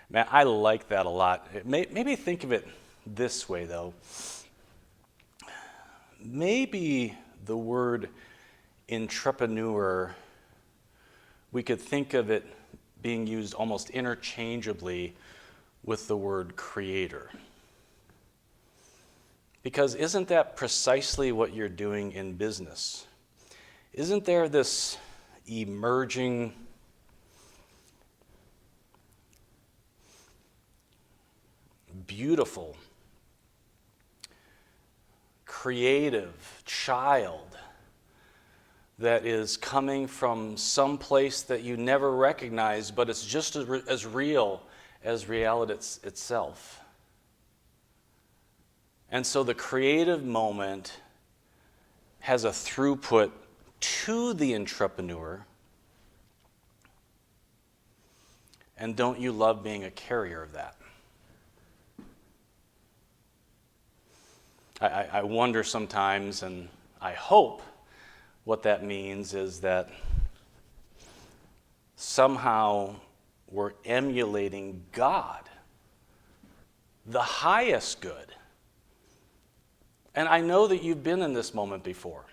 Man, I like that a lot. Maybe think of it this way, though. Maybe the word entrepreneur, we could think of it being used almost interchangeably with the word creator. Because isn't that precisely what you're doing in business? Isn't there this emerging beautiful, creative child that is coming from some place that you never recognized, but it's just as real as reality itself? And so the creative moment has a throughput to the entrepreneur. And don't you love being a carrier of that? I wonder sometimes, and I hope what that means is that somehow we're emulating God, the highest good. And I know that you've been in this moment before.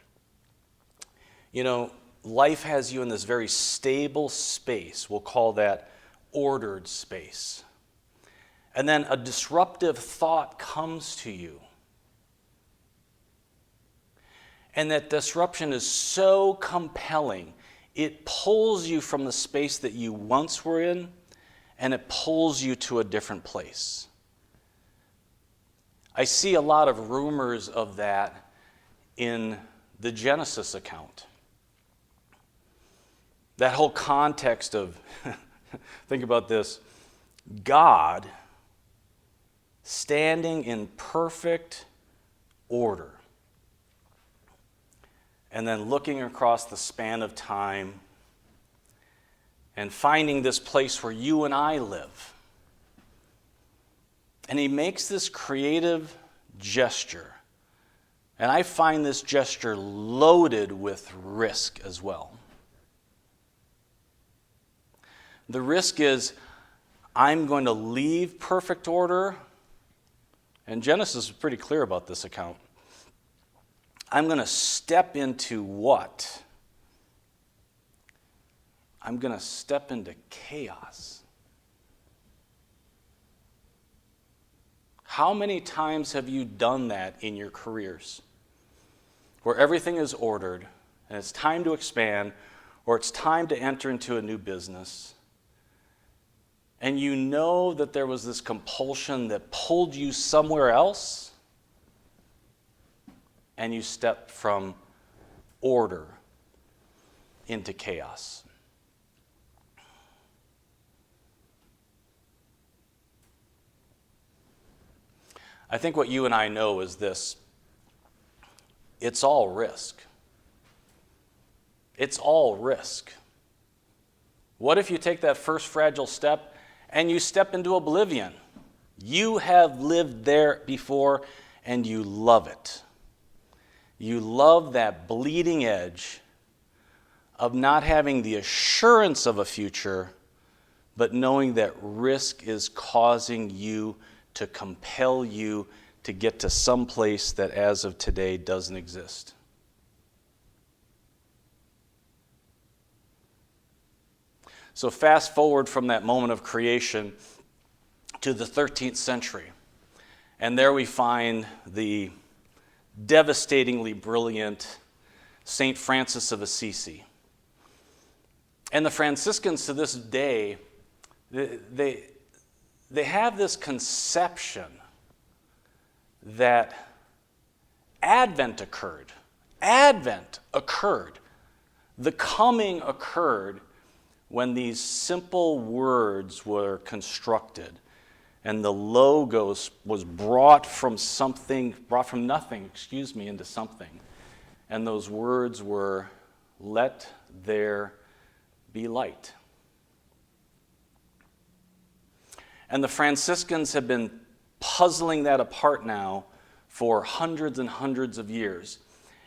You know, life has you in this very stable space. We'll call that ordered space. And then a disruptive thought comes to you. And that disruption is so compelling, it pulls you from the space that you once were in, and it pulls you to a different place. I see a lot of rumors of that in the Genesis account. That whole context of, think about this, God standing in perfect order, and then looking across the span of time and finding this place where you and I live. And he makes this creative gesture. And I find this gesture loaded with risk as well. The risk is, I'm going to leave perfect order. And Genesis is pretty clear about this account. I'm going to step into what? I'm going to step into chaos. How many times have you done that in your careers? Where everything is ordered, and it's time to expand, or it's time to enter into a new business, and you know that there was this compulsion that pulled you somewhere else, and you step from order into chaos. I think what you and I know is this: it's all risk. It's all risk. What if you take that first fragile step and you step into oblivion? You have lived there before and you love it. You love that bleeding edge of not having the assurance of a future, but knowing that risk is causing you to compel you to get to some place that as of today doesn't exist. So fast forward from that moment of creation to the 13th century. And there we find the devastatingly brilliant St. Francis of Assisi. And the Franciscans to this day, they have this conception that Advent occurred. Advent occurred. The coming occurred when these simple words were constructed and the logos was brought from nothing, into something. And those words were, "Let there be light." And the Franciscans have been puzzling that apart now for hundreds and hundreds of years.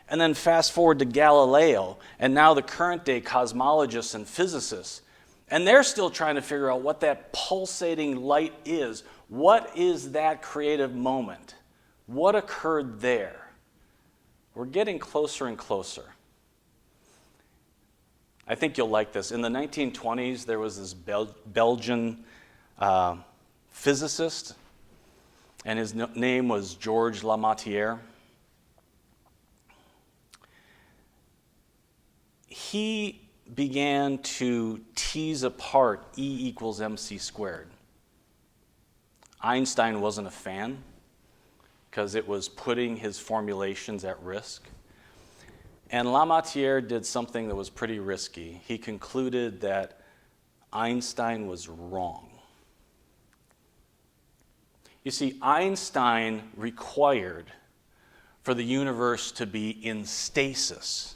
And then fast forward to Galileo, and now the current day cosmologists and physicists, And they're still trying to figure out what that pulsating light is. What is that creative moment? What occurred there? We're getting closer and closer. I think you'll like this. In the 1920s, there was this Belgian physicist, and his name was Georges Lamatière. He began to tease apart E equals mc squared. Einstein wasn't a fan because it was putting his formulations at risk. And Lamatière did something that was pretty risky. He concluded that Einstein was wrong. You see, Einstein required for the universe to be in stasis,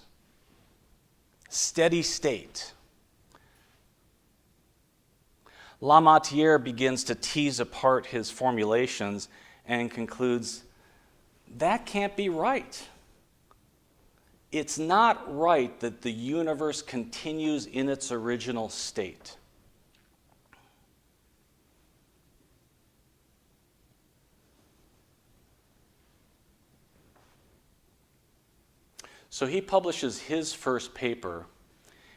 steady state. Lamatière begins to tease apart his formulations and concludes that can't be right. It's not right that the universe continues in its original state. So he publishes his first paper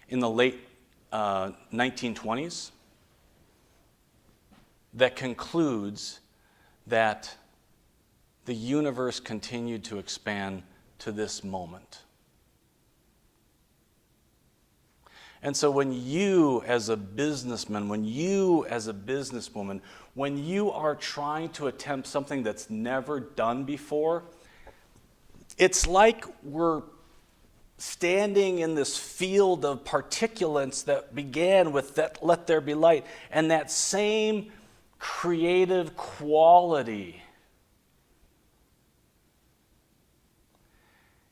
in the late 1920s that concludes that the universe continued to expand to this moment. And so when you as a businessman, when you as a businesswoman, when you are trying to attempt something that's never done before, it's like we're standing in this field of particulates that began with that let there be light, and that same creative quality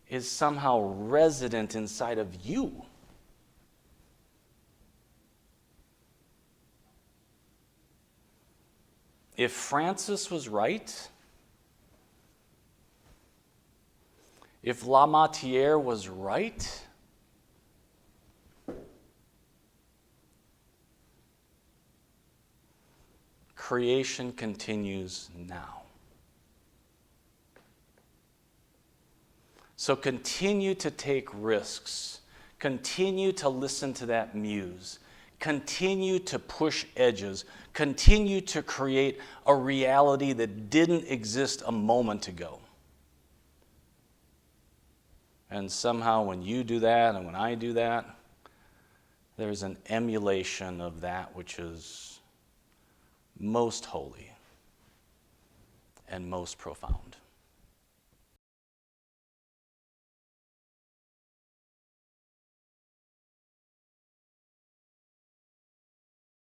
is somehow resident inside of you. If Francis was right, if Lamatière was right, creation continues now. So continue to take risks. Continue to listen to that muse. Continue to push edges. Continue to create a reality that didn't exist a moment ago. And somehow when you do that and when I do that, there's an emulation of that which is most holy and most profound.